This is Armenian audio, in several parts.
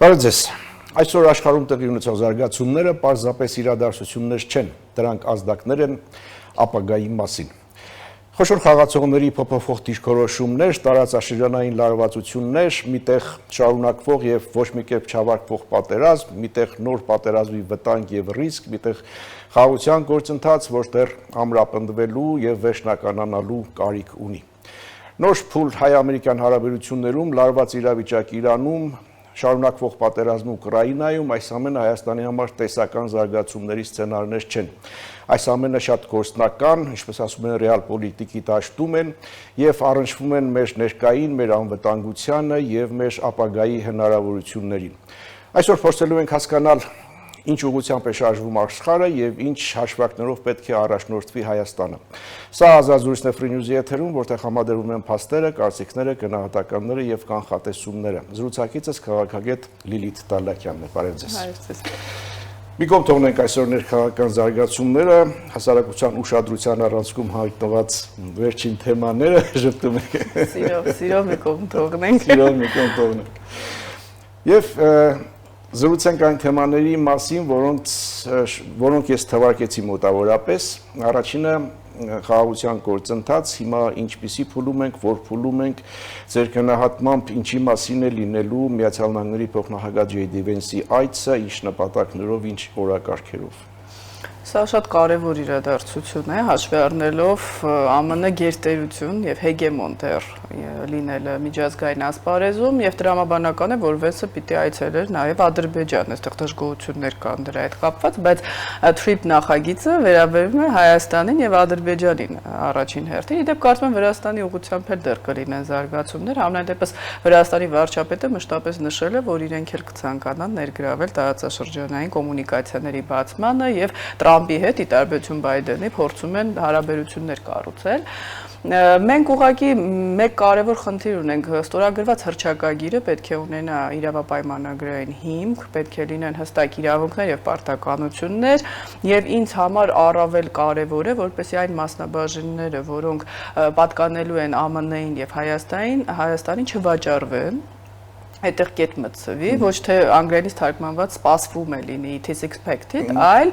Բարև ձեզ։ Այսօր աշխարհում տեղի ունեցող զարգացումները պարզապես իրադարձություններ չեն, դրանք ազդակներ են ապագայի մասին։ Խոշոր խաղացողների փոփոխող դիրքորոշումներ, տարածաշրջանային լարվածություններ, միտեղ շարունակվող եւ ոչ մի կերպ չավարտվող պատերազմ, միտեղ նոր պատերազմի վտանգ եւ ռիսկ, միտեղ խաղաղության գործընթաց, որտեղ ամրապնդվելու եւ վերջնականանալու կարիք ունի։ Նոր փուլ հայ-ամերիկյան հարաբերություններում, լարված իրավիճակ Իրանում, շարունակվող պատերազմում Ուկրաինայում, այս ամենը Հայաստանի համար տեսական զարգացումների սցենարներ չեն։ Այս ամենը շատ գործնական, ինչպես ասում են, ռեալ պոլիտիկի դաշտում են եւ առնչվում են մեր ներկային, մեր անվտանգությանը եւ մեր ապագայի հնարավորություններին։ Այսօր փորձելու ենք հասկանալ ինչ ուղղությամբ է շարժվում աշխարհը եւ ինչ հաշվարկներով պետք է առաջնորդվի Հայաստանը։ Սա ազատ զրույցն է Free News-ի եթերում, որտեղ համադրվում են փաստերը, կարծիքները, գնահատականները եւ կանխատեսումները։ Զրուցակիցս քաղաքագետ Լիլիթ Դալլաքյանն է։ Բարև ձեզ։ Բարև ձեզ։ Մի կողմ թողնենք այսօր ներքաղաքական զարգացումները, հասարակության ուշադրության առանցքում հայտնված վերջին թեմաները ժպտում եք։ Սիրով մի կողմ թողնենք։ Սիրով մի կողմ թողնենք։ Եվ զրուցենք այն թեմաների մասին, որոնք ես թվարկեցի մոտավորապես։ Առաջինը խաղաղության գործընթաց, հիմա ինչպիսի փուլում ենք, որ փուլում ենք, ձեր գնահատմամբ ինչի մասին է լինելու Միացյալ Նահանգների փոխնախագահ Ջեյ Դի Վենսի այցը, ինչ նպատակներով, ինչ օրակարգերով։ Սա շատ կարևոր իրադարձություն է, հաշվի առնելով ԱՄՆ գերտերություն եւ հեգեմոն դեռ լինելը միջազգային ասպարեզում եւ տրամաբանական է, որ Վենսը պիտի այցելեր նաեւ Ադրբեջան, այստեղ դժգոհություններ կան դրա հետ կապված, բայց TRIP նախագիծը վերաբերում է Հայաստանին եւ Ադրբեջանին առաջին հերթին։ Իդեպ կարծում եմ Վրաստանի ուղղությամբ էլ դեռ կլինեն զարգացումներ, համենայն դեպս Վրաստանի վարչապետը մշտապես նշել է, որ իրենք էլ կցանկանան ներգրավել տարածաշրջանային կոմունիկացիաների բացմանը եւ Տրամպի հետ, ի տարբերություն Բայդենի, փորձում են հարաբերություններ կառուցել։ Մենք ուղղակի մեկ կարևոր խնդիր ունենք, ստորագրված հռչակագիրը պետք է ունենա իրավապայմանագրային հիմք, պետք է լինեն հստակ իրավունքներ եւ պարտականություններ, եւ ինձ համար առավել կարևոր է, որպեսզի այն մասնաբաժինները, որոնք պատկանելու են ԱՄՆ-ին եւ Հայաստանին չվաճառվեն, այդտեղ կետ մտցվի, ոչ թե անգլերենից թարգմանված սպասվում է լինի, it is expected, այլ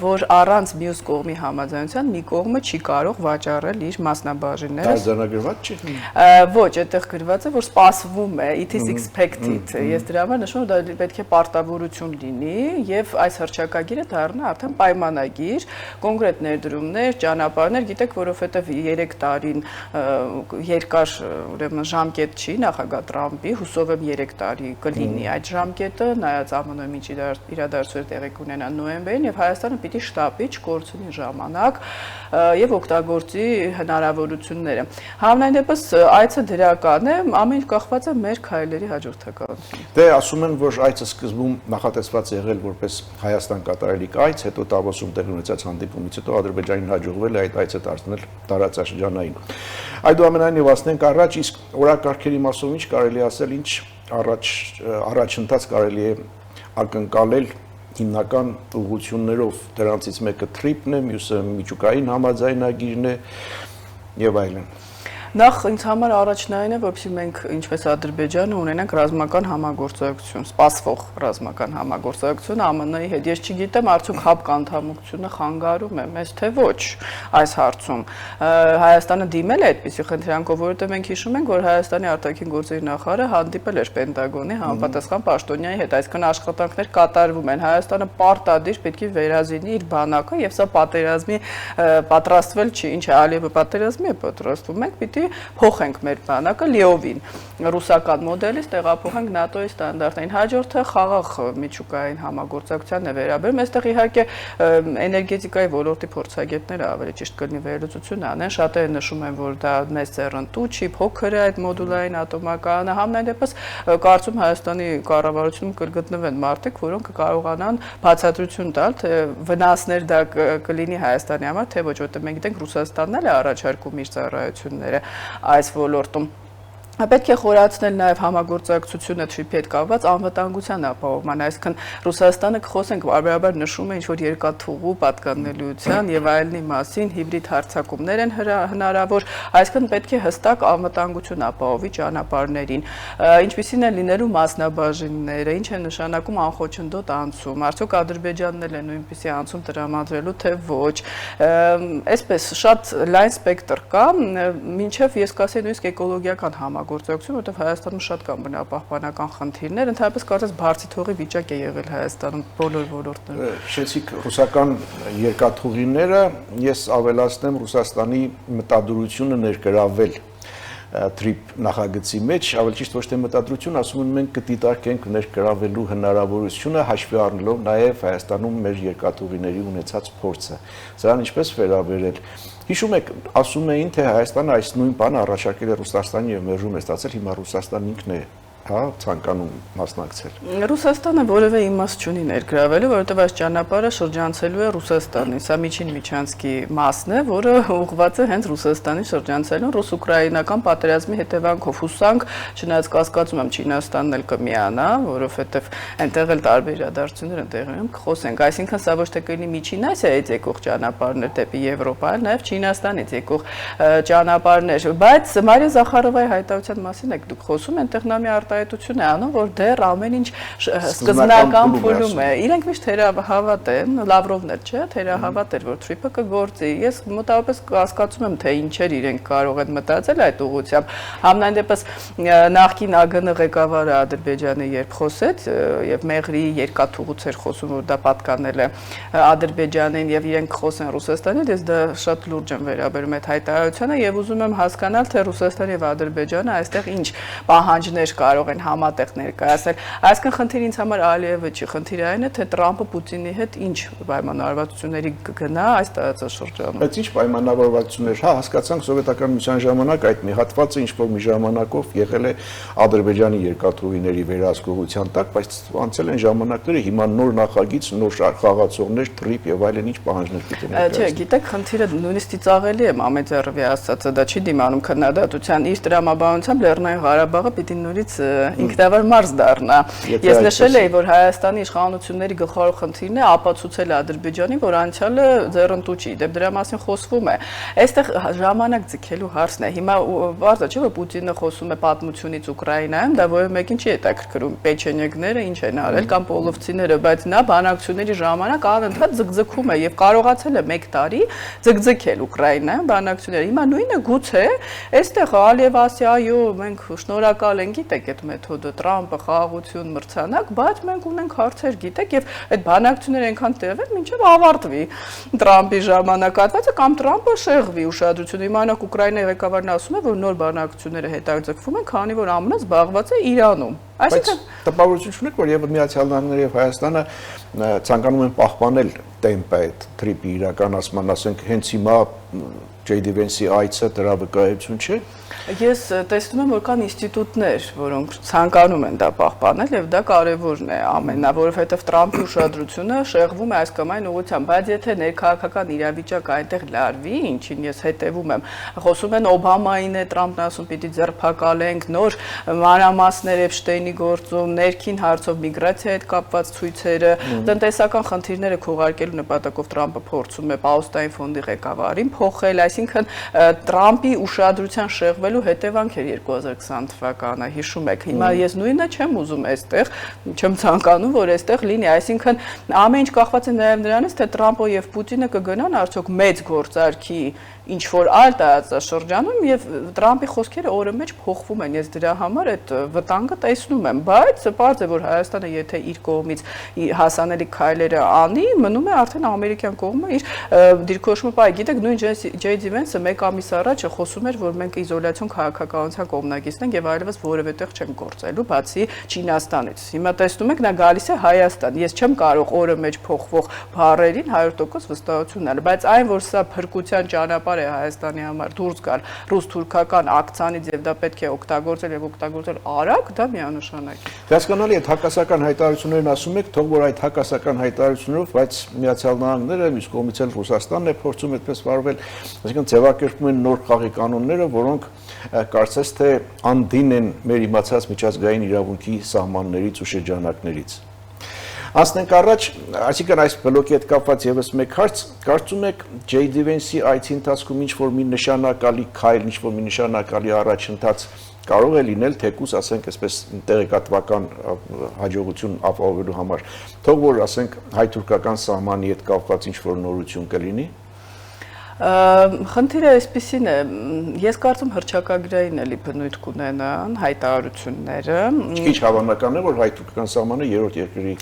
որ առանց մյուս կողմի համաձայնության մի կողմը չի կարող վաճառել իր մասնաբաժինները։ Արձանագրված չի։ Ոչ, այդտեղ գրված է, որ սպասվում է, it is expected։ Ես դրա համար նշում եմ, դա պետք է պարտավորություն լինի եւ այս հռչակագիրը դառնա արդեն պայմանագիր, կոնկրետ ներդրումներ, ճանապարհներ, գիտեք, որովհետեւ 3 տարին երկար, ուրեմն ժամկետ չի նախագահ Տրամպի, հուսով եմ 3 տարի կլինի այդ ժամկետը, նայած ԱՄՆ-ի միջ իրադարձությունները տեղի կունենան նոյեմբերին եւ Հայաստանը պիտի շտապի չկորցնի ժամանակ եւ օգտագործի հնարավորությունները։ Համենայն դեպս այցը դրական է, ամեն ինչ կախված է մեր քայլերի հաջորդականությունից։ Դե ասում են, որ այցը սկզբում նախատեսված եղել որպես Հայաստան կատարելիք այց, հետո Դավոսում տեղի ունեցած հանդիպումից հետո Ադրբեջանին հաջողվել է այդ այցը դարձնել տարածաշրջանային։ Այդուամենայնիվ ասենք առաջ, իսկ օրակարգերի մասով ինչ կարելի ասել, ինչ առաջընթաց կարելի է ակնկալել հիմնական ուղղություններով, դրանցից մեկը TRIP-ն է, մյուսը միջուկային համաձայնագիրն է եւ այլն։ Նախ ինձ համար առաջնային է, որպեսզի մենք ինչպես Ադրբեջանը ունենանք ռազմական համագործակցություն, սպասվող ռազմական համագործակցություն ԱՄՆ-ի հետ։ Ես չգիտեմ, արդյոք ՀԱՊԿ անդամությունը խանգարում է մեզ, թե ոչ այս հարցում։ Հայաստանը դիմել է այդպիսի խնդրանքով, որովհետև մենք հիշում ենք, որ Հայաստանի արտաքին գործերի նախարարը հանդիպել էր Պենտագոնի համապատասխան պաշտոնյայի հետ, այսինքն աշխատանքներ կատարվում են։ Հայաստանը պարտադիր պետք է վերազինի իր բանակը եւ սա պատերազմի պատրաստվել չի, ինչ է Ալիևը պատերազմի է պատրաստվում, մենք պիտի փոխենք մեր բանակը լիովին ռուսական մոդելից տեղափոխենք ՆԱՏՕ-ի ստանդարտներին։ Հաջորդը խաղաղ միջուկային համագործակցությանն է վերաբերում։ Այստեղ իհարկե էներգետիկայի ոլորտի փորձագետները ավելի ճիշտ կլինի վերլուծություն անեն, շատերը նշում են, որ դա մեծ ձեռնտու չի, փոքր է այդ մոդուլային ատոմակայանը, համենայն դեպս կարծում Հայաստանի կառավարությունում կգտնվեն մարդիկ, որոնք կկարողանան բացատրություն տալ, թե վնասներ դա կլինի Հայաստանի համար, թե ոչ, որտեղ մենք գիտենք Ռուսաստանն էլ է առաջարկում իր ծառայությունները այս ոլորտում։ Պետք է խորացնել նաև համագործակցությունը TRIP-ի հետ կապված անվտանգության ապահովման, այսինքն Ռուսաստանը խոսենք բարբերաբար նշում է ինչ-որ երկաթուղու պատկանելիության եւ այլնի մասին, հիբրիդ հարձակումներ են հնարավոր, այսինքն պետք է հստակ անվտանգություն ապահովի ճանապարհներին, ինչպիսին են լինելու մասնաբաժինները, ինչ է նշանակում անխոչնդոտ անցում, արդյոք Ադրբեջանն էլ է նույնպիսի անցում տրամադրելու, թե ոչ, այսպես շատ լայն սպեկտր կա, մինչև ես կասեի նույնիսկ էկոլոգիական գործակցություն, որտեղ Հայաստանում շատ կան բնապահպանական խնդիրներ, ընդհանրապես կարծես բարձի թողի վիճակ է եղել Հայաստանում բոլոր ոլորտներում։ Շեցիկ ռուսական երկաթուղիները, ես ավելացնեմ Ռուսաստանի մտադրությունը ներգրավել TRIP նախագծի մեջ, ավելի ճիշտ ոչ թե մտադրություն, ասում են մենք կդիտարկենք ներգրավելու հնարավորությունը հաշվի առնելով նաև Հայաստանում մեր երկաթուղիների ունեցած փորձը։ Սրան ինչպես վերաբերել։ Հիշում եք, ասում էին, թե Հայաստանը այս նույն բանը առաջարկել է Ռուսաստանին եւ մերժում է ստացել, հիմա Ռուսաստանն ինքն է ցանկանում մասնակցել։ Ռուսաստանը որևէ իմաստ չունի ներգրավելու, որովհետև այս ճանապարհը շրջանցելու է Ռուսաստանին։ Սա միջին Միչանսկի մասն է, որը ուղղված է հենց Ռուսաստանի շրջանցելուն ռուս-ուկրաինական պատերազմի հետևանքով։ Հուսանք, չնայած կասկածում եմ Չինաստանն էլ կմիանա, որովհետև այնտեղ էլ տարբեր իրադարձություններ են տեղի ունենում, կխոսենք։ Այսինքն սա ոչ թե կլինի Միջին Ասիայից եկող ճանապարհներ դեպի Եվրոպա, այլ նաև Չինաստանից եկող ճանապարհներ։ Բայց Մարիա Զախարովայի հայտարարության մասին եք դուք խոսում, այնտեղ նա մի արտահայտություն է անում, որ դեռ ամեն ինչ սկզբնական փուլում է։ Իրենք միշտ թերահավատ են, Լավրովն էլ չէ, թերահավատ էր, որ TRIP-ը կգործի։ Ես մոտավորապես կասկածում եմ, թե ինչեր իրենք կարող են մտածել այդ ուղղությամբ։ Համենայն դեպս նախկին ԱԳՆ ղեկավարը Ադրբեջանի երբ խոսեց եւ Մեղրի երկաթուղուց էր խոսում, որ դա պատկանել է Ադրբեջանին եւ իրենք խոսեն Ռուսաստանին, ես դա շատ լուրջ եմ վերաբերում այդ հայտարարությանը եւ ուզում եմ հասկանալ, թե Ռուսաստանը եւ Ադրբեջանը այստեղ ինչ պահանջներ կարող են համատեղ ներկայացնել։ Այսինքն խնդիրը ինձ համար Ալիևը չի, խնդիրը այն է, թե Տրամփը Պուտինի հետ ինչ պայմանավորվածությունների կգնա այս տարածաշրջանում։ Բայց ինչ պայմանավորվածություններ, հա, հասկացանք սովետական միության ժամանակ այդ մի հատվածը ինչ-որ մի ժամանակով եղել է Ադրբեջանի երկաթուղիների վերահսկողության տակ, բայց անցել են ժամանակները, հիմա նոր նախագիծ, նոր խաղացողներ, TRIP եւ այլն ինչ պահանջներ պիտի ներկայացնեն։ Չէ, գիտեք, խնդիրը նույնիսկ ծիծաղելի է Մամեդյարովի ասածը, դա չի դիմանում քննադատության, իր տրամաբանությամբ Լեռնային Ղարաբաղը պիտի նորից ինքնավար մարզ դառնա։ Ես նշել էի, որ Հայաստանի իշխանությունների գլխավոր խնդիրն է ապացուցել Ադրբեջանին, որ անցյալը ձեռնտու չի, դեպ դրա մասին խոսվում է։ Այստեղ ժամանակ ձգելու հարցն է։ Հիմա բարձր չէ, որ Պուտինը խոսում է պատմությունից Ուկրաինայում, դա որևէ մեկին չի հետաքրքրում, պեչենեգները ինչ են արել կամ պոլովցիները, բայց նա բանակցությունների ժամանակ անընդհատ ձգձգում է եւ կարողացել է 1 տարի ձգձգել Ուկրաինայում բանակցությունները։ Հիմա նույնը գուցե այստեղ Ալիև ասի, այո, մենք շնորհակալ ենք, գիտեք այդ մեթոդը, Տրամփը խաղաղություն մրցանակ, բայց մենք ունենք հարցեր, գիտեք, եւ այդ բանակցությունները այնքան տևեն, մինչեւ ավարտվի Տրամփի ժամանակահատվածը կամ Տրամփը շեղվի ուշադրությունը։ Իմանաք Ուկրաինայի ղեկավարն ասում է, որ նոր բանակցությունները հետաձգվում են, քանի որ ԱՄՆ-ը զբաղված է Իրանում։ Այսինքն տպավորություն չունեք, որ եւ Միացյալ Նահանգները եւ Հայաստանը ցանկանում են պահպանել տեմպը այդ TRIP-ի իրականացման, ասենք հենց հիմա J.D. Vance-ի այցը դրա վկայություն չէ։ Ես տեսնում եմ, որ կան ինստիտուտներ, որոնք ցանկանում են դա պահպանել եւ դա կարեւորն է ամենա, որովհետեւ Տրամփի ուշադրությունը շեղվում է այս կամ այն ուղղությամբ, բայց եթե ներքաղաքական իրավիճակը այնտեղ լարվի, ինչին ես հետևում եմ, խոսում են Օբամային է, Տրամփն ասում պիտի ձերբակալենք, նոր մանրամասներ Էփշտեյնի գործում, ներքին հարցով միգրացիայի հետ կապված ցույցերը, տնտեսական խնդիրները քողարկելու նպատակով Տրամփը փորձում է Պաուստային ֆոնդի ղեկավարին փոխել, այսինքն Տրամփի ուշադրության շեղվելու հետևանք էր 2020 թվականը, հիշում եք։ Հիմա ես նույնը չեմ ուզում այստեղ, չեմ ցանկանում, որ այստեղ լինի, այսինքն ամեն ինչ կախված է նաև նրանից, թե Տրամփը եւ Պուտինը կգնան արդյոք մեծ գործարքի ինչ որ այլ տարածաշրջանում եւ Տրամփի խոսքերը օրը մեջ փոխվում են, ես դրա համար այդ վտանգը տեսնում եմ, բայց պարզ է, որ Հայաստանը եթե իր կողմից հասանելի քայլերը անի, մնում է արդեն ամերիկյան կողմը իր դիրքորոշումը պահի։ Գիտեք, նույն J.D. Vance-ը 1 ամիս առաջ խոսում էր, որ մենք իզոլյացիոն քաղաքականության կողմնակիցն ենք եւ այլևս որևէ տեղ չենք գործելու, բացի Չինաստանից։ Հիմա տեսնում եք, նա գալիս է Հայաստան։ Ես չեմ կարող օրը մեջ փոխվող բառերին 100% վստահություն ունենալ, բայց այն, որ սա փրկության ճանապարհ է Հայաստանի համար դուրս գալ ռուս-թուրքական ակցիանից եւ դա պետք է օգտագործել եւ օգտագործել արագ, դա միանշանակ է։ Հասկանալի է, հակասական հայտարարություններն ասում եք, թող որ այդ հակասական հայտարարություններով, բայց Միացյալ Նահանգները մյուս կողմից էլ Ռուսաստանն է փորձում այդպես վարվել, այսինքն ձևակերպում են նոր խաղի կանոնները, որոնք կարծես թե անդին են մեր իմացած միջազգային իրավունքի սահմաններից ու շրջանակներից։ Անցնենք առաջ, այսինքն այս բլոկի հետ կապված եւս մեկ հարց, կարծում եք J.D. Vance-ի այցի ընթացքում ինչ-որ մի նշանակալի քայլ, ինչ-որ մի նշանակալի առաջընթաց կարող է լինել, թեկուզ, ասենք, այսպես տեղեկատվական հաջողություն ապահովելու համար, թող որ, ասենք, հայ-թուրքական սահմանի հետ կապված ինչ-որ նորություն կլինի։ Խնդիրը այսպեսին է, ես կարծում հռչակագրային էլի բնույթ կունենան հայտարարությունները։ Ինչ հավանական է, որ հայ-թուրքական սահմանը երրորդ երկրի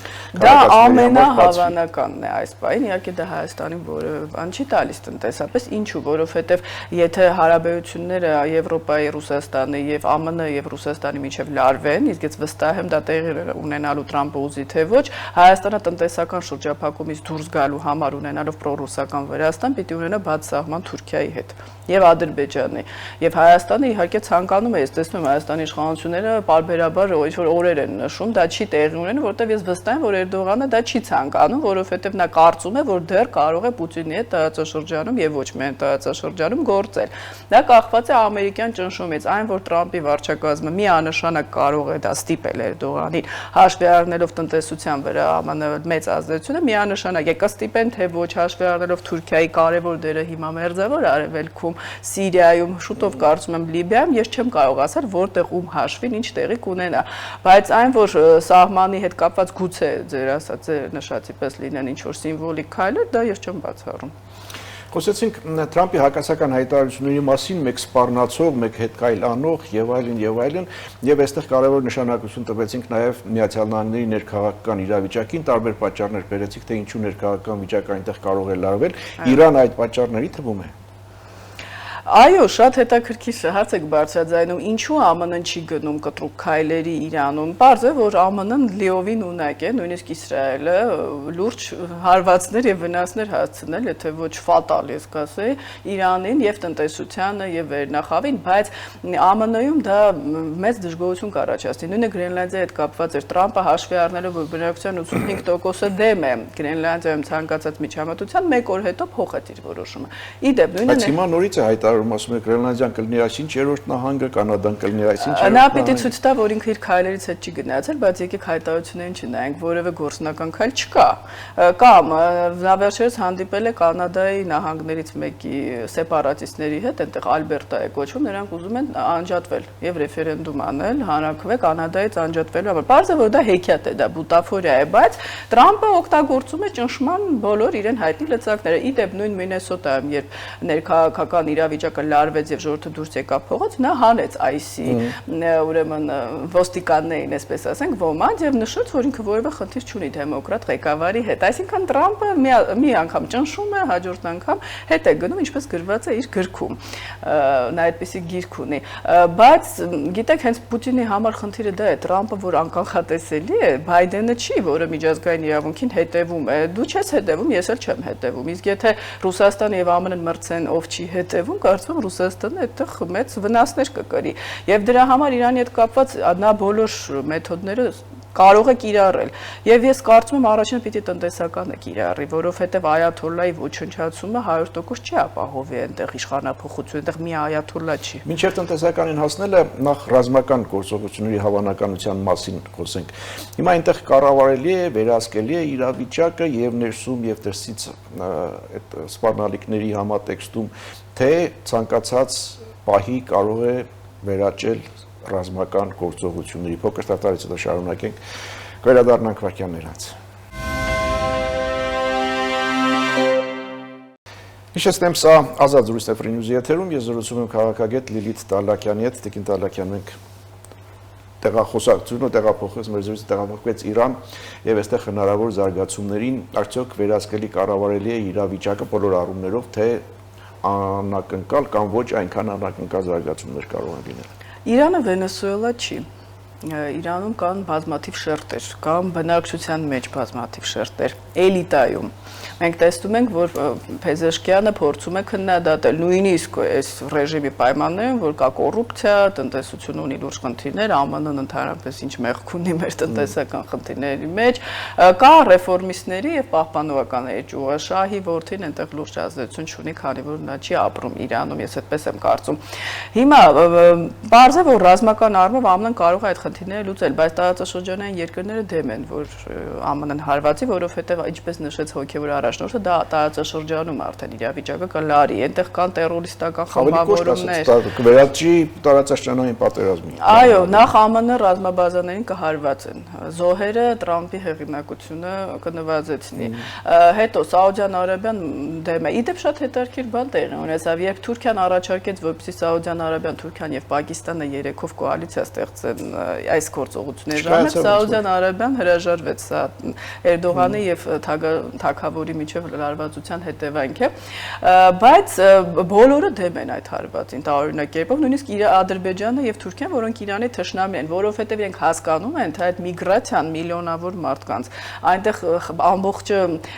դա ամենահավանականն է այս պահին, իհարկե դա Հայաստանին որևէ բան չի տալիս տնտեսապես, ինչու, որովհետև եթե հարաբերությունները Եվրոպայի, Ռուսաստանի եւ ԱՄՆ եւ Ռուսաստանի միջև լարվեն, իսկ ես վստահ եմ դա տեղի ունենալու Տրամպը ուզի թե ոչ, Հայաստանը տնտեսական շրջափակումից դուրս գալու համար ունենալով պրոռուսական Վրաստան պիտի ունենա սահման Թուրքիայի հետ եւ Ադրբեջանի եւ Հայաստանը իհարկե ցանկանում է, ես տեսնում եմ Հայաստանի իշխանությունները բարբերաբար ինչ-որ օրեր են նշում, դա չի տեղի ունենում, որովհետեւ ես վստահ եմ, որ Էրդողանը դա չի ցանկանում, որովհետեւ նա կարծում է, որ դեռ կարող է Պուտինի հետ տարածաշրջանում եւ ոչ միայն տարածաշրջանում գործել։ Դա կախված է ամերիկյան ճնշումից, այն որ Տրամպի վարչակազմը միանշանակ կարող է դա ստիպել Էրդողանին, հաշվի առնելով տնտեսության վրա ԱՄՆ մեծ ազդեցությունը, միանշանակ է կստիպեն թե ոչ, հաշվի առնելով Թուրքիայի կարևոր դերը հիմա մերձավոր արևելքում, Սիրիայում, շուտով կարծում եմ Լիբիայում, ես չեմ կարող ասել, որտեղ ում հաշվին ինչ տեղի կունենա, բայց այն որ սահմանի հետ կապված գուցե ձեր ասած ձեր նշածի պես լինեն ինչ որ սիմվոլիկ քայլեր, դա ես չեմ բացառում։ Խոսեցինք Տրամպի հակասական հայտարարությունների մասին, մեկ սպառնացող, մեկ հետքայլ անող եւ այլն, եւ այստեղ կարևոր նշանակություն տվեցինք նաեւ Միացյալ Նահանգների ներքաղաքական իրավիճակին, տարբեր պատճառներ բերեցիք, թե ինչու ներքաղաքական վիճակը այնտեղ կարող է լարվել, Իրան այդ պատճառների թվում է։ Այո, շատ հետաքրքիր հարց եք բարձրաձայնում, ինչու ԱՄՆ-ն չի գնում կտրուկ քայլերի Իրանում։ Պարզ է, որ ԱՄՆ-ն լիովին ունակ է, նույնիսկ Իսրայելը լուրջ հարվածներ եւ վնասներ հասցնել, եթե ոչ ֆատալ, ես կասեի, Իրանին եւ տնտեսությանը եւ վերնախավին, բայց ԱՄՆ-ում դա մեծ դժգոհություն կառաջացնի։ Նույնը Գրենլանդիայի հետ կապված էր, Տրամպը հաշվի առնելով, որ բնակչության 85%-ը դեմ է Գրենլանդիայում ցանկացած միջամտության, մեկ օր հետո փոխեց իր որոշումը։ Իդեպ նույնը Բայց հիմա նորից է ասում եք Գրենլանդիան կլինի այսինչ երրորդ նահանգը, Կանադան կլինի այսինչ երրորդ նահանգը։ Նա պիտի ցույց տա, որ ինքը իր քայլերից հետ չի գնացել, բայց եկեք հայտարարություններին չնայենք, որևէ գործնական քայլ չկա։ Կամ նա վերջերս հանդիպել է Կանադայի նահանգներից մեկի սեպարատիստների հետ, այնտեղ Ալբերտա է կոչվում, նրանք ուզում են անջատվել եւ ռեֆերենդում անել, հանրաքվե Կանադայից անջատվելու համար։ Պարզ է, որ դա հեքիաթ է, դա բուտաֆորիա է, բայց Տրամպը օգտագործում է ճնշման բոլոր իրեն հայտնի լծակները։ Իդեպ նույն Մինեսոտայում, երբ ներքաղաքական իրավիճակը լարվեց եւ ժողովուրդը դուրս եկավ փողոց, նա հանեց IC, ուրեմն ոստիկաններին, այսպես ասենք, ոմանց եւ նշեց, որ ինքը որևէ խնդիր չունի դեմոկրատ ղեկավարի հետ։ Այսինքն Տրամպը մի անգամ ճնշում է, հաջորդ անգամ հետ է գնում, ինչպես գրված է իր գրքում։ Նա այդպիսի գիրք ունի։ Բայց գիտեք, հենց Պուտինի համար խնդիրը դա է, Տրամպը որ անկանխատեսելի է, Բայդենը չի, որը միջազգային իրավունքին հետևում է։ Դու չես հետևում, ես էլ չեմ հետևում։ Իսկ եթե Ռուսաստանը եւ ԱՄՆ-ն մրցեն, ով չի հետևում, կարծում եմ Ռուսաստանը այդտեղ մեծ վնասներ կկրի։ Եվ դրա համար Իրանի հետ կապված նա բոլոր մեթոդները կարող է կիրառել։ Եվ ես կարծում եմ առաջինը պիտի տնտեսականը կիրառի, որովհետև այաթոլլայի ոչնչացումը 100% չի ապահովի այնտեղ իշխանափոխություն, այնտեղ մի այաթոլլա չի։ Մինչև տնտեսական հասնելը նախ ռազմական գործողությունների հավանականության մասին խոսենք։ Հիմա այնտեղ կառավարելի է, վերահսկելի է իրավիճակը եւ ներսում եւ դրսից այդ սպառնալիքների համատեքստում, թե ցանկացած պահի կարող է վերաճել ռազմական գործողությունների փոքր դատարից հետո շարունակենք վերադառնանք վարքյաններ անց։ Հիշեցնեմ, սա ազատ զրույց է Free News-ի եթերում, ես զրուցում եմ քաղաքագետ Լիլիթ Տալակյանի հետ, Տիկին Տալակյան, մենք տեղախոսակցություն ու տեղափոխվեց մեր զրույցը տեղափոխվեց Իրան եւ այստեղ հնարավոր զարգացումներին արդյոք վերահսկելի կառավարելի է իրավիճակը բոլոր առումներով, թե անակնկալ կամ ոչ այնքան անակնկալ զարգացումներ կարող են լինել։ Իրանը Վենեսուելա չի։ Իրանում կան բազմաթիվ շերտեր, կան բնակչության մեջ բազմաթիվ շերտեր, էլիտայում։ Մենք տեսնում ենք, որ Փեզեշկյանը փորձում է քննադատել նույնիսկ այս ռեժիմի պայմաններում, որ կա կոռուպցիա, տնտեսությունը ունի լուրջ խնդիրներ, ԱՄՆ-ն ընդհանրապես ինչ մեղք ունի մեր տնտեսական խնդիրների մեջ, կա ռեֆորմիստների եւ պահպանողականների ճյուղաշահի որդին այնտեղ լուրջ ազդեցություն չունի, քանի որ նա չի ապրում Իրանում, ես այդպես եմ կարծում։ Հիմա բարձ է, որ ռազմական առումով ԱՄՆ-ն կարող է այդ խնդիրները լուծել, բայց տարածաշրջանային երկրները դեմ են, որ ԱՄՆ-ն հարվածի, որովհետեւ ինչպես նշեց հոգեվոր առաջնորդը, դա տարածաշրջանում արդեն իրավիճակը կլարի, այնտեղ կան տերորիստական խմբավորումներ։ Կվերածի տարածաշրջանային պատերազմին։ Այո, նախ ԱՄՆ ռազմաբազաներին կհարվածեն։ Զոհերը Տրամփի հեղինակությունը կնվազեցնի։ Հետո Սաուդյան Արաբիան դեմ է։ Իդեպ շատ հետաքրքիր բան տեղի ունեցավ, երբ Թուրքիան առաջարկեց, որպեսզի Սաուդյան Արաբիան, Թուրքիան եւ Պակիստանը երեքով կոալիցիա ստեղծեն այս գործողությունների ժամանակ, Սաուդյան Արաբիան հրաժարվեց, սա Էրդողանի եւ Թագավորի միջև լարվածության հետևանք է, բայց բոլորը դեմ են այդ հարվածին, տարօրինակ կերպով, նույնիսկ Ադրբեջանը եւ Թուրքիան, որոնք Իրանի թշնամի են, որովհետեւ իրենք հասկանում են, թե այդ միգրացիան միլիոնավոր մարդկանց, այնտեղ ամբողջ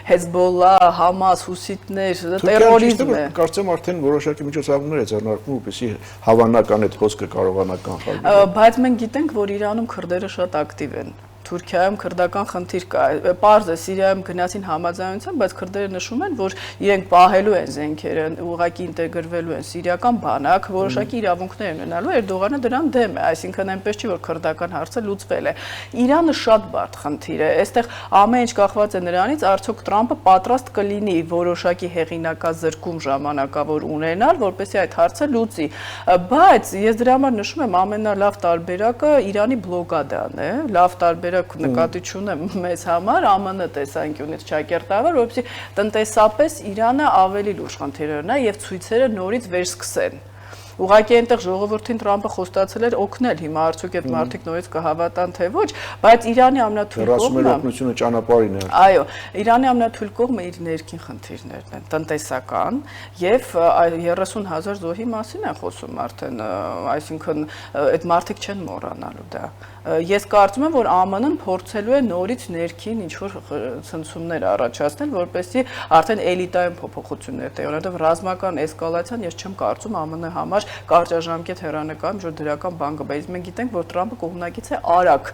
Հեզբոլլա, Համաս, հուսիտներ, տերորիզմ է։ Կարծեմ արդեն որոշակի միջոցառումներ է ձեռնարկվում, որպեսզի հավանական այդ խոսքը կարողանա կանխարգելել։ Բայց մենք գիտենք, որ Իրանում քրդերը շատ ակտիվ են։ Թուրքիայում քրդական խնդիր կա։ Պարզ է, Սիրիայում գնացին համաձայնության, բայց քրդերը նշում են, որ իրենք պահելու են զենքերը, ուղղակի ինտեգրվելու են սիրիական բանակ, որոշակի իրավունքներ ունենալու, Էրդողանը դրան դեմ է, այսինքն այնպես չի, որ քրդական հարցը լուծվել է։ Իրանը շատ բարդ խնդիր է։ Այստեղ ամեն ինչ կախված է նրանից, արդյոք Տրամփը պատրաստ կլինի որոշակի հեղինակազրկում ժամանակավոր ունենալ, որպեսզի այդ հարցը լուծի։ Բայց ես դրա համար նշում եմ, ամենալավ տարբերակը Իրանի բլոկադան է, լավ տարբերակ նկատի չունեմ մեզ համար, ԱՄՆ տեսանկյունից ճակերտավոր, որովհետեւ տնտեսապես Իրանը ավելի լուրջ խնդիրներ ունի եւ ցույցերը նորից վերսկսեն։ Ուղղակի այնտեղ ժողովրդին Տրամփը խոստացել էր օգնել, հիմա արդյոք այդ մարդիկ նորից կհավատան թե ոչ, բայց Իրանի ամենաթույլ կողմը օգնությունը ճանապարհին է։ Այո, Իրանի ամենաթույլ կողմը իր ներքին խնդիրներն են, տնտեսական եւ 30,000 զոհի մասին են խոսում արդեն, այսինքն այդ մարդիկ չեն մոռանալու դա։ Ես կարծում եմ, որ ԱՄՆ-ն փորձելու է նորից ներքին ինչ-որ ցնցումներ առաջացնել, որպեսզի արդեն էլիտայում փոփոխություններ տեղի ունենան, ռազմական էսկալացիան ես չեմ կարծում ԱՄՆ-ի համար կարճաժամկետ հեռանկարում ինչ-որ դրական բան կա, բայց մենք գիտենք, որ Տրամփը կողմնակից է արագ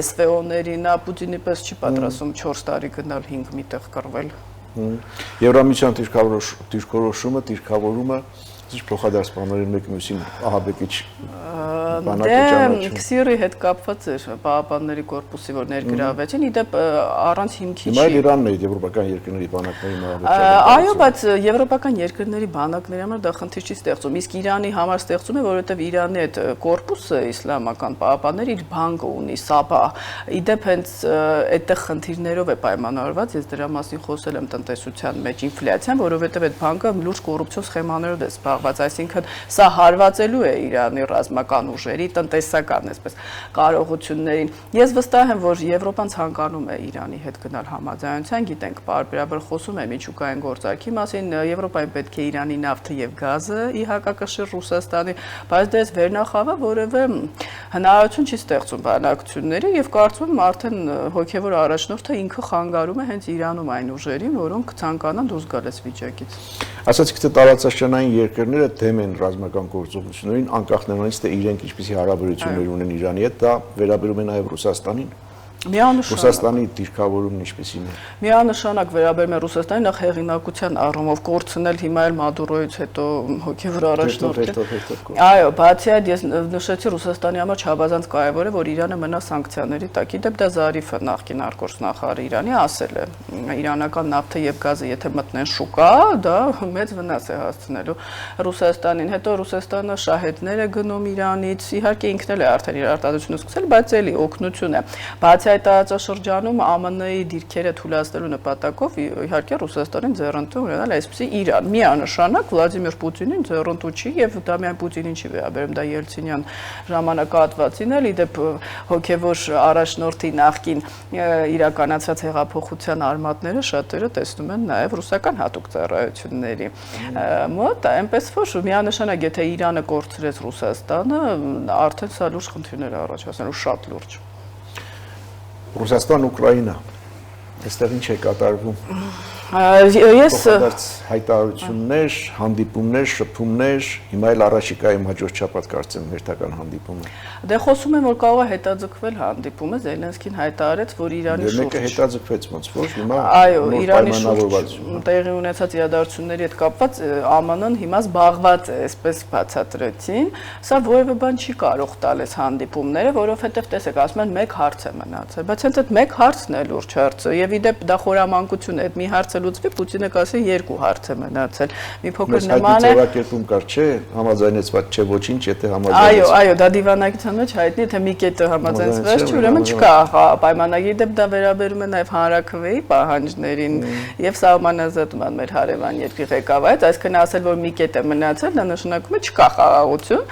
SVO-ների, նա Պուտինի պես չի պատրաստում 4 տարի գնալ 5 մի տեղ կռվել։ Եվրամիության դիրքավորումը Ինչ փոխադարձ բաների մեկ մյուսին ահաբեկիչ բանակը ճանաչում։ Քսիրի հետ կապված էր Պահապանների կորպուսի, որ ներգրավեցին, իդեպ առանց հիմքի չի։ Հիմա Իրանն է եվրոպական երկրների բանակների ահաբեկչական։ Այո, բայց եվրոպական երկրների բանակների համար դա խնդիր չի ստեղծում։ Իսկ Իրանի համար ստեղծում է, որովհետև Իրանի այդ կորպուսը իսլամական պահապաններ իր բանկը ունի, ՍԱՊԱ։ Իդեպ հենց այդտեղ խնդիրներով է պայմանավորված, ես դրա մասին խոսել եմ տնտեսության մեջ, ինֆլյացիան, որովհետև այդ բանկը լուրջ կոռուպցիոն սխեմաներով է զբաղված, այսինքն սա հարվածելու է Իրանի ռազմական ուժերի, տնտեսական այսպես կարողություններին։ Ես վստահ եմ, որ Եվրոպան ցանկանում է Իրանի հետ գնալ համաձայնության, գիտենք, պարբերաբար խոսում է միջուկային գործարքի մասին, Եվրոպային պետք է Իրանի նավթը եւ գազը ի հակակշիռ Ռուսաստանի, բայց դες վերնախավը որևէ հնարավորություն չի ստեղծում բանակցությունների եւ կարծում եմ արդեն հոգեվոր առաջնորդը ինքը խանգարում է հենց Իրանում այն ուժերին, որոնք ցանկանան դուրս գալ այս վիճակից։ Ասացիք, թե տարածաշրջանային երկրները դեմ են ռազմական գործողություններին, անկախ նրանից, թե իրենք ինչպիսի հարաբերություններ ունեն Իրանի հետ, դա վերաբերում է նաև Ռուսաստանին։ Ռուսաստանի դիրքավորումն ինչպիսին է։ Միանշանակ վերաբերում է Ռուսաստանի նախ հեղինակության առումով կորցնել հիմա էլ Մադուրոյից հետո հոգևոր առաջնորդը։ Այո, բացի այդ ես նշեցի Ռուսաստանի համար չափազանց կարևոր է, որ Իրանը մնա սանկցիաների տակ։ Իդեպ դա Զարիֆը նախկին արտգործնախարար Իրանի ասել է, իրանական նավթը եւ գազը եթե մտնեն շուկա, դա մեծ վնաս է հասցնելու Ռուսաստանին։ Հետո Ռուսաստանը շահեդներ է գնում Իրանից, իհարկե ինքն էլ է արդեն իր արտադրությունը սկսել, բայց էլի օգնություն է։ Բացի այդ տարածաշրջանում ԱՄՆ-ի դիրքերը թույլատնելու նպատակով իհարկե Ռուսաստանին ձեռնտու ունենալ այսպիսի Իրան։ Միանշանակ Վլադիմիր Պուտինին ձեռնտու չի եւ դա միայն Պուտինին չի վերաբերում, դա Ելցինյան ժամանակահատվածին էլ իդեպ հոգեվոր առաջնորդի նախկին իրականացած հեղափոխության արմատները շատերը տեսնում են նաեւ ռուսական հատուկ ծառայությունների մոտ, այնպես որ միանշանակ եթե Իրանը կորցրեց Ռուսաստանը, արդեն սա լուրջ խնդիրներ առաջացնելու շատ լուրջ։ Ռուսաստան, Ուկրաինա, այստեղ ինչ է կատարվում։ Ես հայտարարություններ, հանդիպումներ, շփումներ, հիմա էլ առաջիկայում հաջորդ շաբաթ կարծեմ հերթական հանդիպումը։ Դե խոսում եմ, որ կարող է հետաձգվել հանդիպումը, Զելենսկին հայտարարեց, որ Իրանի շուրջ։ Մեկը հետաձգվեց ոնց որ հիմա այո, Իրանի շուրջ տեղի ունեցած իրադարձությունների հետ կապված ԱՄՆ-ն հիմա զբաղված է, այսպես բացատրեցին, սա որևէ բան չի կարող տալ այս հանդիպումները, որովհետև տեսեք, ասում են մեկ հարց է մնացել, բայց հենց այդ մեկ հարցն է լուրջ հարցը, եւ իդեպ դա խորամանկություն է, մի հարց լուծվի, Պուտինը կասի երկու հարց է մնացել։ Մի փոքր նման է։ Ձևակերպում կար, չէ, համաձայնեցված չէ ոչինչ, եթե համաձայնեցված։ Այո, դա դիվանագիտության մեջ հայտնի, եթե մի կետը համաձայնեցված չէ, ուրեմն չկա պայմանագիր, դեպ դա վերաբերում է նաև հանրաքվեի պահանջներին եւ սահմանազատման մեր հարևան երկրի ղեկավարից, այսինքն ասել, որ մի կետ է մնացել, դա նշանակում է չկա խաղաղություն,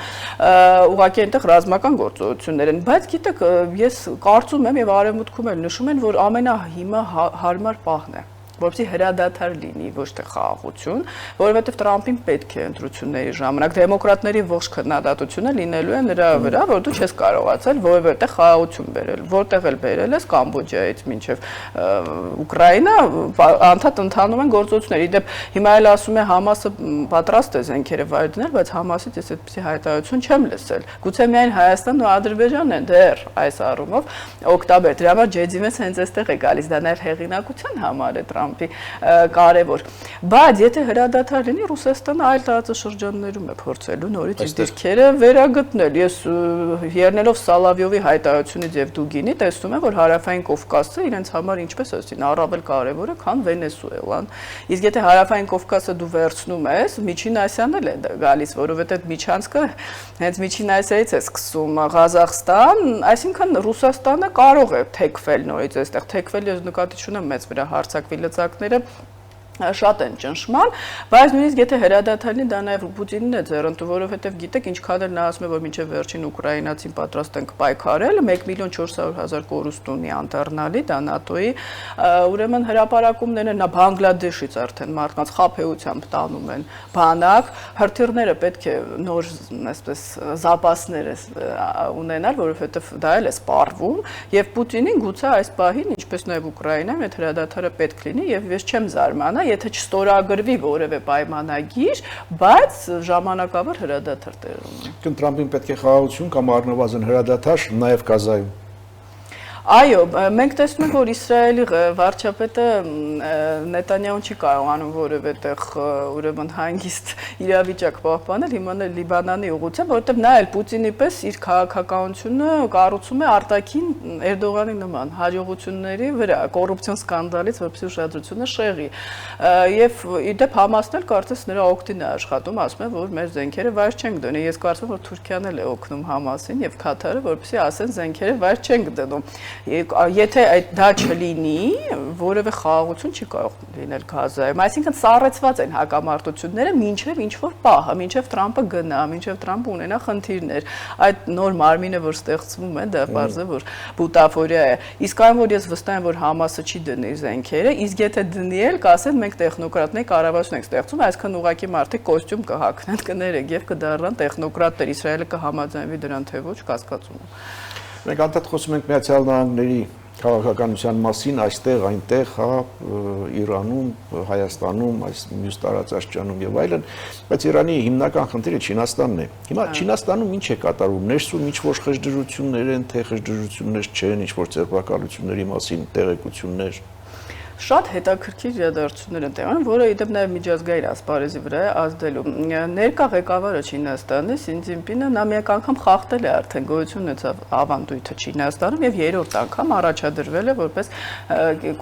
ուղղակի այնտեղ ռազմական գործողություններ են, բայց գիտեք, ես կարծում եմ եւ արևմուտքում էլ նշում են, որ ամենահիմը հարմար պահն է, որպեսզի հրադադար լինի, ոչ թե խաղաղություն, որովհետև Տրամփին պետք է ընտրությունների ժամանակ դեմոկրատների ողջ քննադատությունը լինելու է նրա վրա, որ դու չես կարողացել որևէ տեղ խաղաղություն բերել, որտեղ էլ բերել ես Կամբոջայից մինչև Ուկրաինա, անդադ ընթանում են գործողություններ։ Իդեպ հիմա էլ ասում է Համասը պատրաստ է զենքերը վայր դնել, բայց Համասից ես այդպիսի հայտարարություն չեմ լսել։ Գուցե միայն Հայաստանն ու Ադրբեջանն են դեռ այս առումով օգտաբեր։ Դրա համար Ջեդիմես հենց այստեղ է գալիս, դա նաև հեղինակության համար է կարևոր, բայց եթե հրադադար լինի, Ռուսաստանը այլ տարածաշրջաններում է փորձելու նորից իր դիրքերը վերագտնել։ Ես ելնելով Սալավյովի հայտարարությունից եւ Դուգինի տեսնում եմ, որ հարավային Կովկասը իրենց համար ինչպես ասին, առավել կարևոր է, քան Վենեսուելան։ Իսկ եթե հարավային Կովկասը դու վերցնում ես, Միջին Ասիան էլ է գալիս, որովհետեւ միջանցքը հենց Միջին Ասիայից է սկսում Ղազախստան, այսինքն Ռուսաստանը կարող է թեքվել նորից այստեղ, թեքվել ես նկատի չունեմ մեծ վրա հարձակվի լծակները շատ են ճնշման, բայց նույնիսկ եթե հրադադարի դա նաև Պուտինն է ձեռնտու, որովհետև գիտեք ինչքան էլ նա ասում է, որ մինչև վերջին ուկրաինացին պատրաստ ենք պայքարել, 1.400.000 կորուստ ունի անդառնալի, դա ՆԱՏՕ-ի, ուրեմն հրապարակումներն նա Բանգլադեշից արդեն մարդկանց խաբեությամբ տանում են բանակ, հրթիռները պետք է նոր այսպես զապասներ ունենալ, որովհետև դա էլ է սպառվում, եւ Պուտինին գուցե այս պահին, ինչպես նաև Ուկրաինայում, այդ հրադադարը պետք լինի եւ ես չեմ զարմանա, եթե չստորագրվի որևէ պայմանագիր, բայց ժամանակավոր հրադադար տեղի ունի։ Տրամփին պետք է խաղաղություն կամ առնվազն հրադադար նաև Գազայում։ Այո, մենք տեսնում ենք, որ Իսրայելի վարչապետը Նետանյահուն չի կարողանում որևէ տեղ ուրեմն հանգիստ իրավիճակ պահպանել, հիմա էլ Լիբանանի ուղղությամբ, որովհետև նա էլ Պուտինի պես իր քաղաքականությունը կառուցում է արտաքին Էրդողանի նման հաջողությունների վրա, կոռուպցիոն սկանդալից, որպեսզի ուշադրությունը շեղի։ Եվ իդեպ Համասն էլ կարծես նրա օգտին է աշխատում, ասում է, որ մեր զենքերը վայր չենք դնում։ Ես կարծում եմ, որ Թուրքիան էլ է օգնում Համասին եւ Քաթարը, որպեսզի ասեն զենքերը վայր չենք դնում։ Եթե դա չլինի, որևէ խաղաղություն չի կարող լինել Գազայում, այսինքն սառեցված են հակամարտությունները մինչև ինչ-որ պահը, մինչև Տրամփը գնա, մինչև Տրամփը ունենա խնդիրներ, այդ նոր մարմինը, որ ստեղծվում է, դա պարզ է, որ բուտաֆորիա է, իսկ այն, որ ես վստահ եմ, որ Համասը չի դնի զենքերը, իսկ եթե դնի էլ, կասեն մենք տեխնոկրատների կառավարություն ենք ստեղծում, այսքան ուղղակի մարդիկ կոստյում կհագնեն, կներեք եւ կդառնան տեխնոկրատներ, Իսրայելը կհամաձայնվի դրան, թե ոչ, կասկածում եմ։ Մենք անդադ խոսում ենք Միացյալ Նահանգների քաղաքականության մասին, այստեղ, այնտեղ, Իրանում, Հայաստանում, այս մյուս տարածաշրջանում եւ այլն, բայց Իրանի հիմնական խնդիրը Չինաստանն է։ Հիմա Չինաստանում ինչ է կատարվում, ներսում ինչ-որ խժդժություններ են, թե խժդժություններ չեն, ինչ-որ ձերբակալությունների մասին տեղեկություններ։ շատ հետաքրքիր իրադարձություններ են տեղի, որը իդեպ նաև միջազգային ասպարեզի վրա է ազդելու։ Ներկա ղեկավարը Չինաստանի Սին Ցզինպինը նա միակ անգամ խախտել է արդեն գոյություն ունեցավ ավանդույթը Չինաստանում եւ երրորդ անգամ առաջադրվել է որպես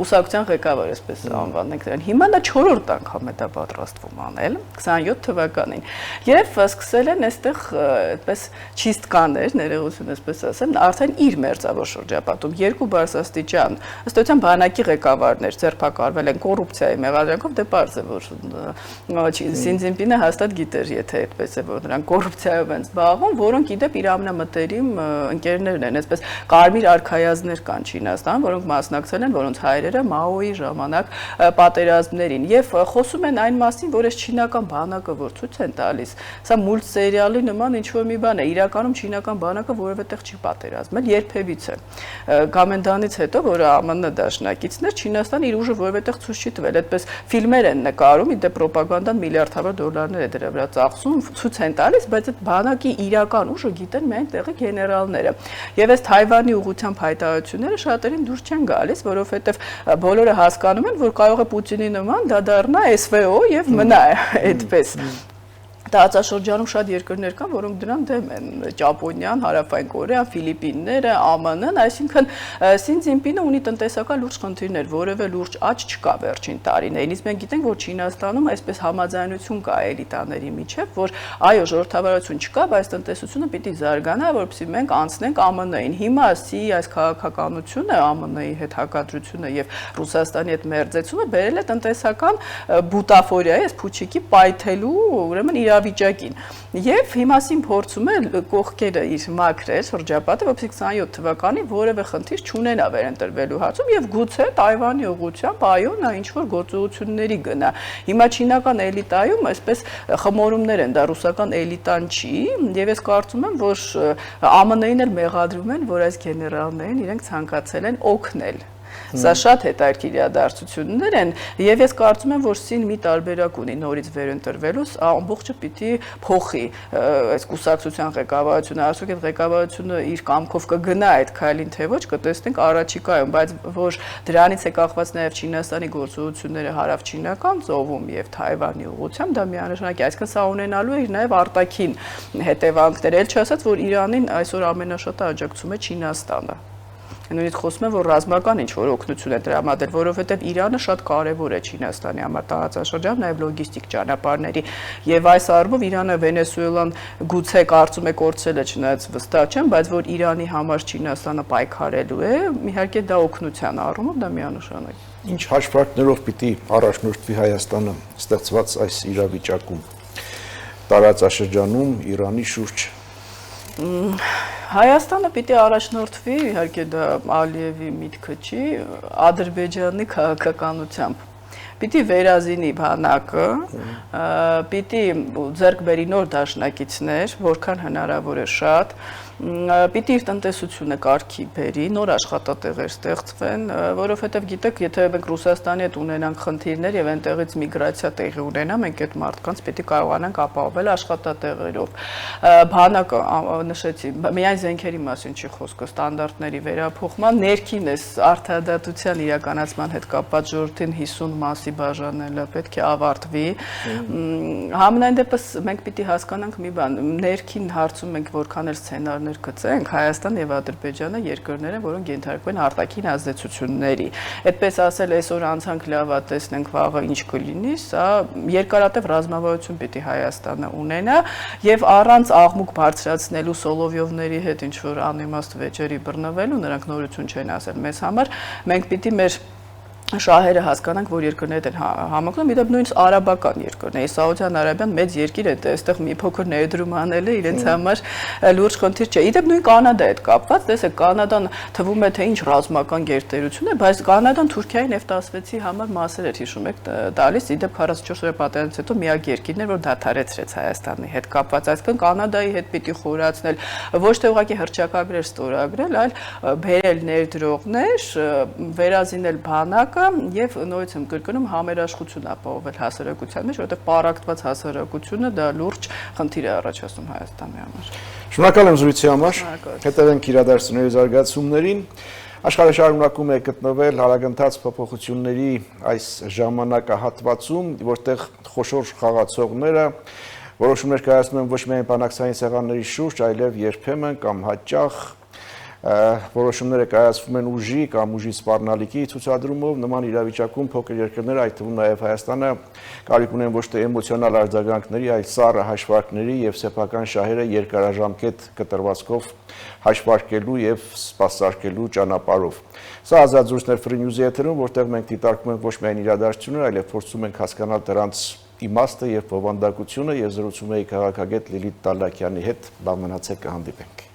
կուսակցության ղեկավար, այսպես անվանենք դրան։ Հիմա նա 4-րդ անգամ է դա պատրաստվում անել 27 թվականին։ Եվ սկսել են այստեղ այդպես չիստկաներ, ներողություն այսպես ասեմ, արդեն իր մերձավոր շրջապատում երկու բարձրաստիճան ըստ էության բանակի ղեկավարներ ձերբակալվել են կոռուպցիայի մեղադրանքով, դե պարզ է որ Սին Ցզինպինը հաստատ գիտեր, եթե այդպես է որ նրանք կոռուպցիայով են զբաղվում, որոնք իդեպ իր ամենամտերիմ ընկերներն են, այսպես կարմիր արքայազներ կան Չինաստան, որոնք մասնակցել են, որոնց հայրերը Մաոյի ժամանակ պատերազմներին եւ խոսում են այն մասին, որ այս չինական բանակը որ ցույց են տալիս, սա մուլտսերիալի նման ինչ որ մի բան է, իրականում չինական բանակը որևէ տեղ չի պատերազմել երբևիցե։ Գամենդանից հետո, որը ԱՄՆ դաշնակիցն էր, Չինաստանը իր ուժը որևէ տեղ ցույց չի տվել, այդպես ֆիլմեր են նկարում, իդե ռոպագանդան միլիարդավոր դոլարներ է դրա վրա ծախսում, ցույց են տալիս, բայց այդ բանակի իրական ուժը գիտեն միայն տեղի գեներալները։ Եվ այս Թայվանի ուղղությամբ հայտարարությունները շատերին դուր չեն գալիս, որովհետև բոլորը հասկանում են, որ կարող է Պուտինի նման դա դառնա SVO եւ մնա այդպես։ Տարածաշրջանում շատ երկրներ կան, որոնք դրան դեմ են՝ Ճապոնիան, Հարավային Կորեան, Ֆիլիպինները, ԱՄՆ-ն, այսինքն Սին Ցզինպինը ունի տնտեսական լուրջ խնդիրներ, որևէ լուրջ աճ չկա վերջին տարիներին։ Իսկ մենք գիտենք, որ Չինաստանում այսպես համաձայնություն կա էլիտաների միջև, որ այո, ժողովրդավարություն չկա, բայց տնտեսությունը պիտի զարգանա, որովհետեւ մենք անցնենք ԱՄՆ-ին։ Հիմա սի այս քաղաքականությունը, ԱՄՆ-ի հետ հակադրությունը եւ Ռուսաստանի հետ մերձեցումը բերել է տնտեսական բուտաֆորիայի, այս փուչիկի պայթելու, ուրեմն իրավիճակին։ Եվ հիմա Սին փորձում է կողքերը իր մաքրել շրջապատը, որպեսզի 27 թվականին որևէ խնդիր չունենա վերընտրվելու հարցում եւ գուցե Թայվանի ուղղությամբ այո նա ինչ որ գործողությունների գնա։ Հիմա չինական էլիտայում այսպես խմորումներ են, դա ռուսական էլիտան չի, եւ ես կարծում եմ, որ ԱՄՆ-ին էլ մեղադրում են, որ այս գեներալներին իրենք ցանկացել են օգնել։ Սա շատ հետաքրքիր իրադարձություններ են եւ ես կարծում եմ որ Սին մի տարբերակ ունի նորից վերընտրվելուց ամբողջը պիտի փոխի այս կուսակցության ղեկավարությունը ասում են ղեկավարությունը իր կամքով կգնա այդ քայլին թե ոչ կտեսնենք առաջիկայում բայց որ դրանից է կախված նաեւ Չինաստանի գործողությունները հարավչինական ծովում եւ Թայվանի ուղղությամբ դա միանշանակ է այսինքն սա ունենալու է իր նաեւ արտաքին հետևանքներ էլ չասած որ Իրանին այսօր ամենաշատը աջակցում է Չինաստանը նույնիսկ խոսում են որ ռազմական ինչ որ օգնություն է տրամադրել, որովհետև Իրանը շատ կարևոր է Չինաստանի համար տարածաշրջանում, նաև լոգիստիկ ճանապարհների եւ այս առումով Իրանը Վենեսուելան գուցե կարծում է կորցրել է չնայած վստահ չեմ, բայց որ Իրանի համար Չինաստանը պայքարելու է, իհարկե դա օգնության առումով դա միանշանակ է։ Ինչ հաշվարկներով պիտի առաջնորդվի Հայաստանը ստեղծված այս իրավիճակում տարածաշրջանում Իրանի շուրջ Հայաստանը պիտի առաջնորդվի, իհարկե դա Ալիևի միտքը չի, Ադրբեջանի քաղաքականությամբ։ Պիտի վերազինի բանակը, պիտի ձեռք բերի նոր դաշնակիցներ, որքան հնարավոր է շատ, պիտի իր տնտեսությունը կարգի բերի, նոր աշխատատեղեր ստեղծվեն, որովհետև գիտեք, եթե մենք Ռուսաստանի հետ ունենանք խնդիրներ եւ այնտեղից միգրացիա տեղի ունենա, մենք այդ մարդկանց պիտի կարողանանք ապահովել աշխատատեղերով։ Բանակը նշեցի, միայն զենքերի մասին չի խոսքը, ստանդարտների վերափոխման, ներքին էս արդարադատության իրականացման հետ կապված ժողովրդին 50 մասի բաժանելը պետք է ավարտվի։ Համենայն դեպս մենք պիտի հասկանանք մի բան, ներքին հարցում մենք որքան էլ սցենարներ գծենք Հայաստան եւ Ադրբեջանը երկրներ են, որոնք ենթարկվում են արտաքին ազդեցությունների։ Այդպես ասել, այսօր անցանք լավա տեսնենք վաղը ինչ կլինի, սա երկարատև ռազմավարություն պիտի Հայաստանը ունենա եւ առանց աղմուկ բարձրացնելու Սոլովյովների հետ ինչ որ անիմաստ վեճերի բռնվելու, նրանք նորություն չեն ասել մեզ համար, մենք պիտի մեր շահերը հասկանանք, որ երկրներն են համակնում, իդեպ նույնիսկ արաբական երկրներ, Սաուդյան Արաբիան մեծ երկիր է, այստեղ մի փոքր ներդրում անել է իրենց համար լուրջ խնդիր չէ։ Իդեպ նույն Կանադա հետ կապված, տեսեք, Կանադան թվում է թե ինչ ռազմական գերտերություն է, բայց Կանադան Թուրքիայի Նեֆտասվեցի համար մասեր էր հիշում եք տալիս, իդեպ 44 օրյա պատերազմից հետո միակ երկիրն էր, որ դադարեցրեց Հայաստանի հետ կապված, այսինքն Կանադայի հետ պիտի խորացնել, ոչ թե ուղղակի հռչակագրեր ստորագրել, այլ բերել ներդրողներ, վերազինել բանակը եւ նորից եմ կրկնում համերաշխություն ապահովել հասարակության մեջ, որովհետեւ պարակտված հասարակությունը դա լուրջ խնդիր է առաջացնում Հայաստանի համար։ Շնորհակալ եմ զրույցի համար։ Հետևենք իրադարձությունների զարգացումներին։ Աշխարհը շարունակում է գտնվել հարագընթաց փոփոխությունների այս ժամանակահատվածում, որտեղ խոշոր խաղացողները որոշումներ կայացնում են ոչ միայն բանակցային սեղանների շուրջ, այլև երբեմն կամ հաճախ որոշումները կայացվում են ուժի կամ ուժի սպառնալիքի ցուցադրումով, նման իրավիճակում փոքր երկրները, այդ թվում նաև Հայաստանը, կարիք ունեն ոչ թե էմոցիոնալ արձագանքների, այլ սառը հաշվարկների եւ սեփական շահերը երկարաժամկետ կտրվածքով հաշվարկելու եւ սպասարկելու ճանապարհով։ Սա ազատ զրույցներ Free News-ի եթերում, որտեղ մենք դիտարկում ենք ոչ միայն իրադարձությունները, այլև փորձում ենք հասկանալ դրանց իմաստը եւ բովանդակությունը, եւ զրուցում էի քաղաքագետ Լիլիթ Տալակյանի հետ, բան մնացեք, կհանդիպենք։